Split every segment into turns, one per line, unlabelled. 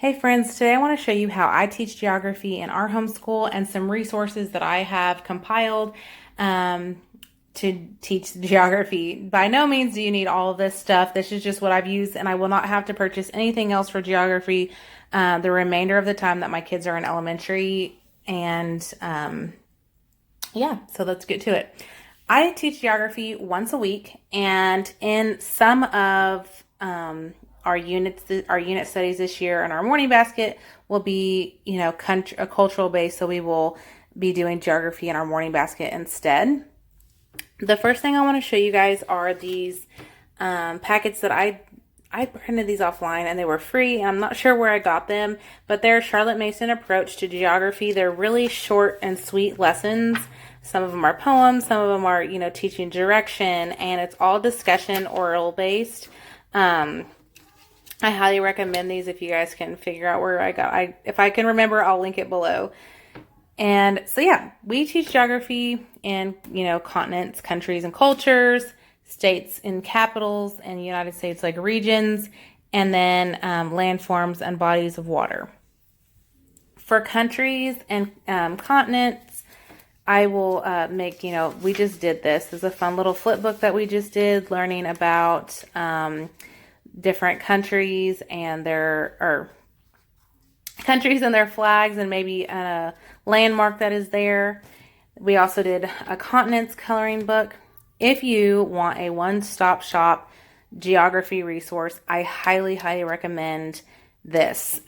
Hey friends, today I want to show you how I teach geography in our homeschool and some resources that I have compiled um, to teach geography. By no means do you need all of this stuff. This is just what I've used, and I will not have to purchase anything else for geography the remainder of the time that my kids are in elementary. And yeah, so let's get to it. I teach geography once a week, and in some of our unit studies this year, and our morning basket will be, a cultural base. So we will be doing geography in our morning basket instead. The first thing I want to show you guys are these packets that I printed these offline and they were free. I'm not sure where I got them, but they're Charlotte Mason approach to geography. They're really short and sweet lessons. Some of them are poems, some of them are, teaching direction, and it's all discussion oral based. I highly recommend these if you guys can figure out where if I can remember, I'll link it below. And so, yeah, we teach geography in, continents, countries, and cultures, states and capitals, and United States like regions, and then landforms and bodies of water. For countries and continents, I will make, we just did this. This is a fun little flip book that we just did, learning about different countries and their flags, and maybe a landmark that is there. We also did a continents coloring book. If you want a one-stop shop geography resource, I highly, highly recommend this.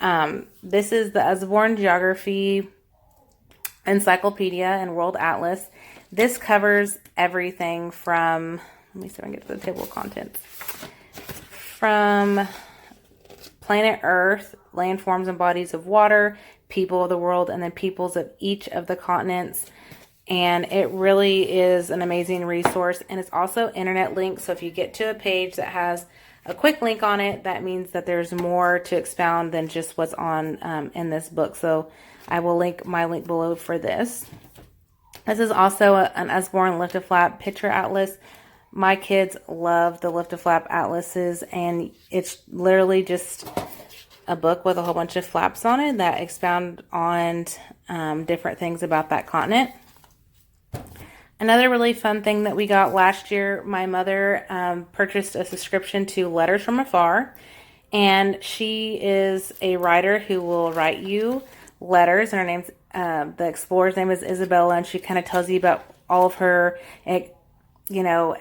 This is the Usborne Geography Encyclopedia and World Atlas. This covers everything from, let me see if I can get to the table of contents, from planet Earth, landforms and bodies of water, people of the world, and then peoples of each of the continents. And it really is an amazing resource, and it's also internet linked. So if you get to a page that has a quick link on it, that means that there's more to expound than just what's on in this book. So I will link my link below for this. This is also an Usborne Lift-A-Flap picture atlas. My kids love the Lift-A-Flap atlases, and it's literally just a book with a whole bunch of flaps on it that expound on different things about that continent. Another really fun thing that we got last year, my mother purchased a subscription to Letters from Afar, and she is a writer who will write you letters, and her name's, the explorer's name is Isabella, and she kind of tells you about all of her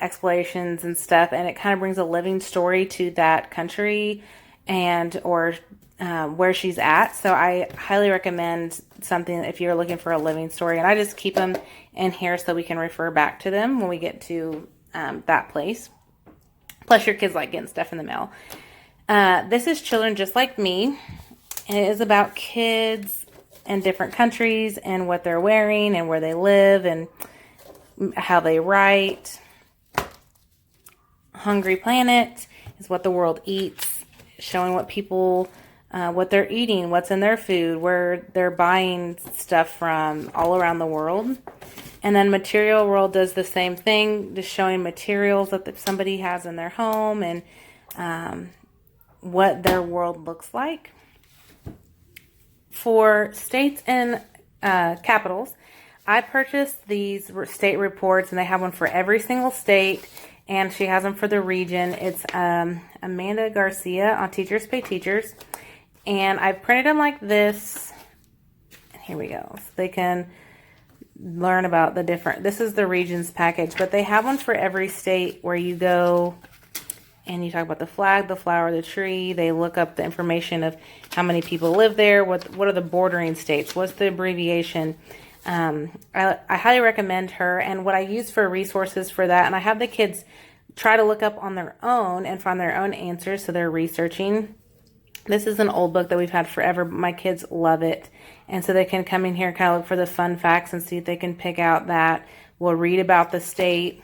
explorations and stuff, and it kind of brings a living story to that country or where she's at. So I highly recommend something if you're looking for a living story, and I just keep them in here so we can refer back to them when we get to that place. Plus your kids like getting stuff in the mail. This is Children Just Like Me, and it is about kids in different countries and what they're wearing and where they live and how they write. Hungry Planet is what the world eats, showing what people, what they're eating, what's in their food, where they're buying stuff from all around the world. And then Material World does the same thing, just showing materials that somebody has in their home and what their world looks like. For states and capitals, I purchased these state reports, and they have one for every single state, and she has them for the region. It's Amanda Garcia on Teachers Pay Teachers, and I printed them like this. And here we go. So they can learn about the different, this is the regions package, but they have one for every state where you go and you talk about the flag, the flower, the tree. They look up the information of how many people live there, what are the bordering states, what's the abbreviation. I highly recommend her, and what I use for resources for that, and I have the kids try to look up on their own and find their own answers, so they're researching. This is an old book that we've had forever, but my kids love it, and so they can come in here and kind of look for the fun facts and see if they can pick out that. We'll read about the state.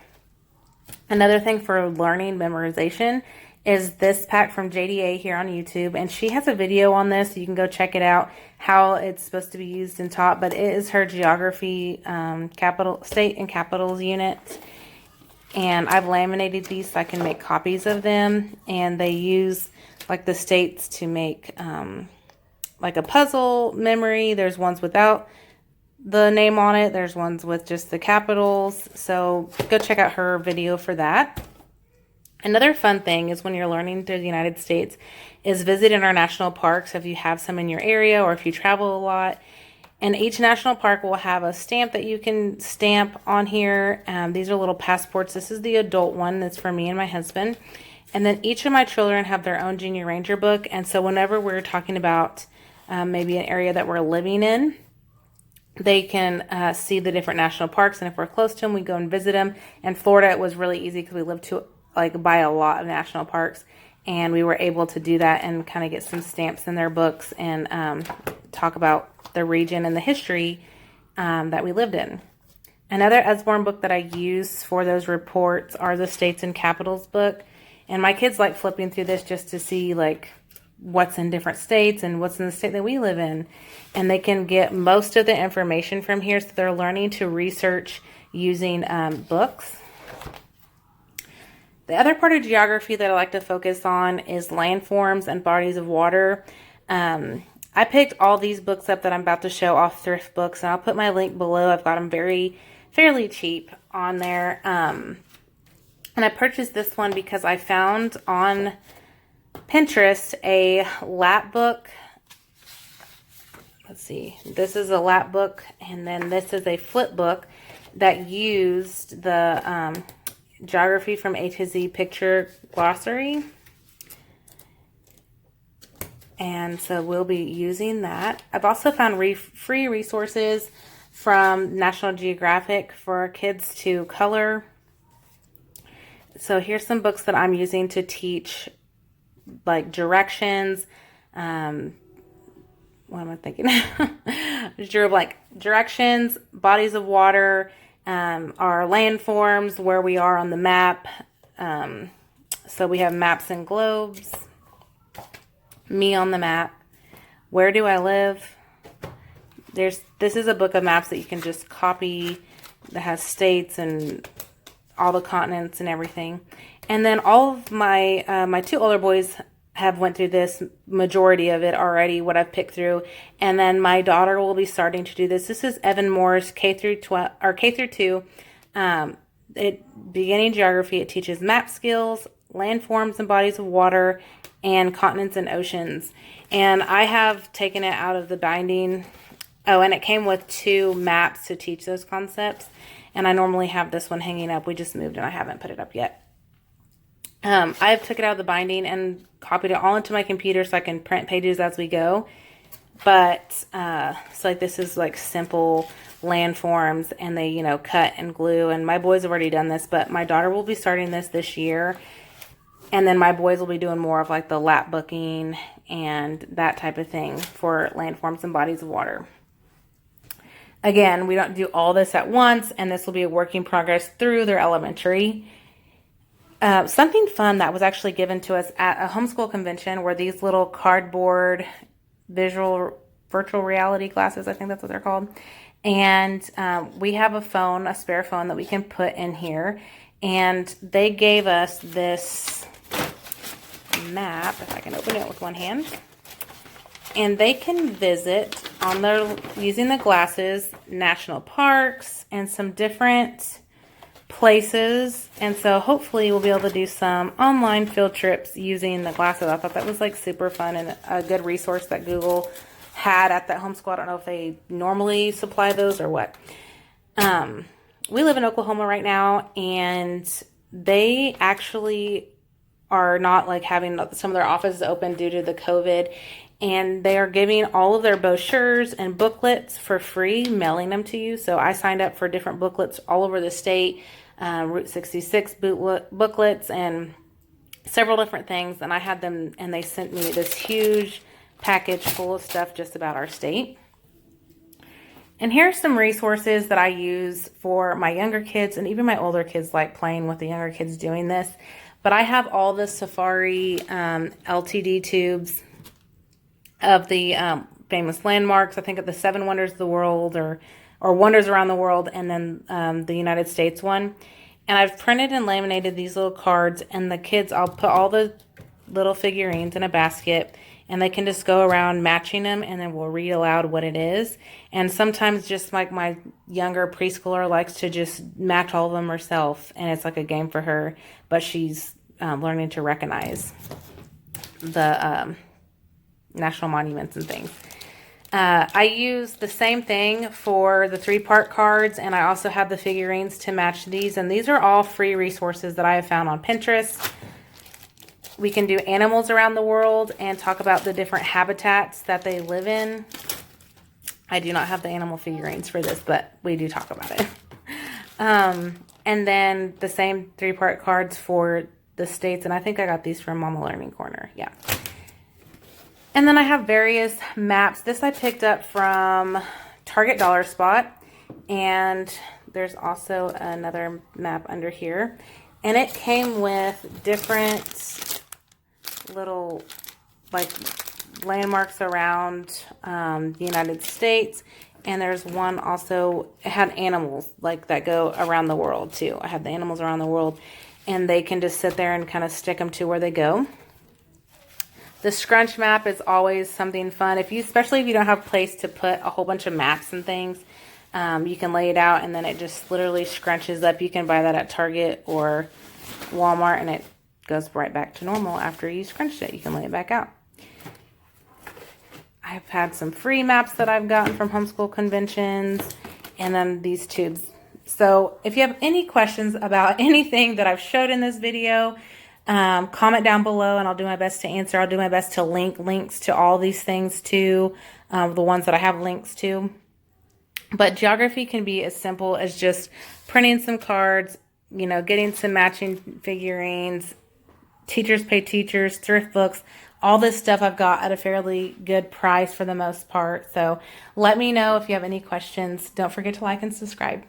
Another thing for learning memorization is this pack from JDA here on YouTube, and she has a video on this, so you can go check it out, how it's supposed to be used and taught. But it is her geography state and capitals unit, and I've laminated these so I can make copies of them, and they use like the states to make like a puzzle memory. There's ones without the name on it. There's ones with just the capitals. So go check out her video for that. Another fun thing is when you're learning through the United States is visiting our national parks if you have some in your area or if you travel a lot. And each national park will have a stamp that you can stamp on here. These are little passports. This is the adult one. That's for me and my husband. And then each of my children have their own Junior Ranger book. And so whenever we're talking about maybe an area that we're living in, they can see the different national parks. And if we're close to them, we go and visit them. In Florida, it was really easy because we lived by a lot of national parks. And we were able to do that and kind of get some stamps in their books and talk about the region and the history that we lived in. Another Usborne book that I use for those reports are the States and Capitals book. And my kids like flipping through this just to see like what's in different states and what's in the state that we live in. And they can get most of the information from here. So they're learning to research using books. The other part of geography that I like to focus on is landforms and bodies of water. I picked all these books up that I'm about to show off Thrift Books, and I'll put my link below. I've got them fairly cheap on there. And I purchased this one because I found on Pinterest a lap book. Let's see. This is a lap book, and then this is a flip book that used the Geography from A to Z picture glossary. And so we'll be using that. I've also found free resources from National Geographic for kids to color. So here's some books that I'm using to teach like directions. What am I thinking? Drew like directions, bodies of water, our landforms, where we are on the map. So we have maps and globes. Me on the map. Where do I live? This is a book of maps that you can just copy that has states and all the continents and everything. And then all of my my two older boys have went through this, majority of it already, what I've picked through. And then my daughter will be starting to do this. This is Evan Moore's K through 2. Beginning geography. It teaches map skills, landforms and bodies of water, and continents and oceans. And I have taken it out of the binding. Oh, and it came with 2 maps to teach those concepts. And I normally have this one hanging up. We just moved and I haven't put it up yet. I've took it out of the binding and copied it all into my computer so I can print pages as we go. But so like this is like simple landforms, and they cut and glue. And my boys have already done this, but my daughter will be starting this year. And then my boys will be doing more of like the lap booking and that type of thing for landforms and bodies of water. Again, we don't do all this at once, and this will be a work in progress through their elementary. Something fun that was actually given to us at a homeschool convention were these little cardboard virtual reality glasses. I think that's what they're called. And we have a spare phone that we can put in here. And they gave us this map, if I can open it with one hand. And they can visit using the glasses, national parks and some different places. And so hopefully we'll be able to do some online field trips using the glasses. I thought that was like super fun and a good resource that Google had at that homeschool. I don't know if they normally supply those or what. We live in Oklahoma right now, and they actually are not like having some of their offices open due to the COVID. And they are giving all of their brochures and booklets for free, mailing them to you. So I signed up for different booklets all over the state, Route 66 booklets and several different things. And I had them, and they sent me this huge package full of stuff just about our state. And here's some resources that I use for my younger kids, and even my older kids like playing with the younger kids doing this. But I have all the Safari LTD tubes of the famous landmarks. I think of the 7 Wonders of the World or Wonders Around the World, and then the United States one. And I've printed and laminated these little cards, and the kids, I'll put all the little figurines in a basket, and they can just go around matching them, and then we'll read aloud what it is. And sometimes just like my younger preschooler likes to just match all of them herself, and it's like a game for her, but she's learning to recognize the national monuments and things. I use the same thing for the 3-part cards, and I also have the figurines to match these, and these are all free resources that I have found on Pinterest. We can do animals around the world and talk about the different habitats that they live in. I do not have the animal figurines for this, but we do talk about it. And then the same 3-part cards for the states, and I think I got these from Mama Learning Corner. Yeah. And then I have various maps. This I picked up from Target Dollar Spot, and there's also another map under here. And it came with different little like landmarks around the United States. And there's one also, it had animals like that go around the world too. I have the animals around the world, and they can just sit there and kind of stick them to where they go. The scrunch map is always something fun. Especially if you don't have a place to put a whole bunch of maps and things, you can lay it out and then it just literally scrunches up. You can buy that at Target or Walmart, and it goes right back to normal after you scrunched it. You can lay it back out. I've had some free maps that I've gotten from homeschool conventions, and then these tubes. So if you have any questions about anything that I've showed in this video, comment down below and I'll do my best to answer. I'll do my best to link links to all these things too, the ones that I have links to. But geography can be as simple as just printing some cards, getting some matching figurines, teachers pay teachers, thrift books, all this stuff I've got at a fairly good price for the most part. So let me know if you have any questions. Don't forget to like and subscribe.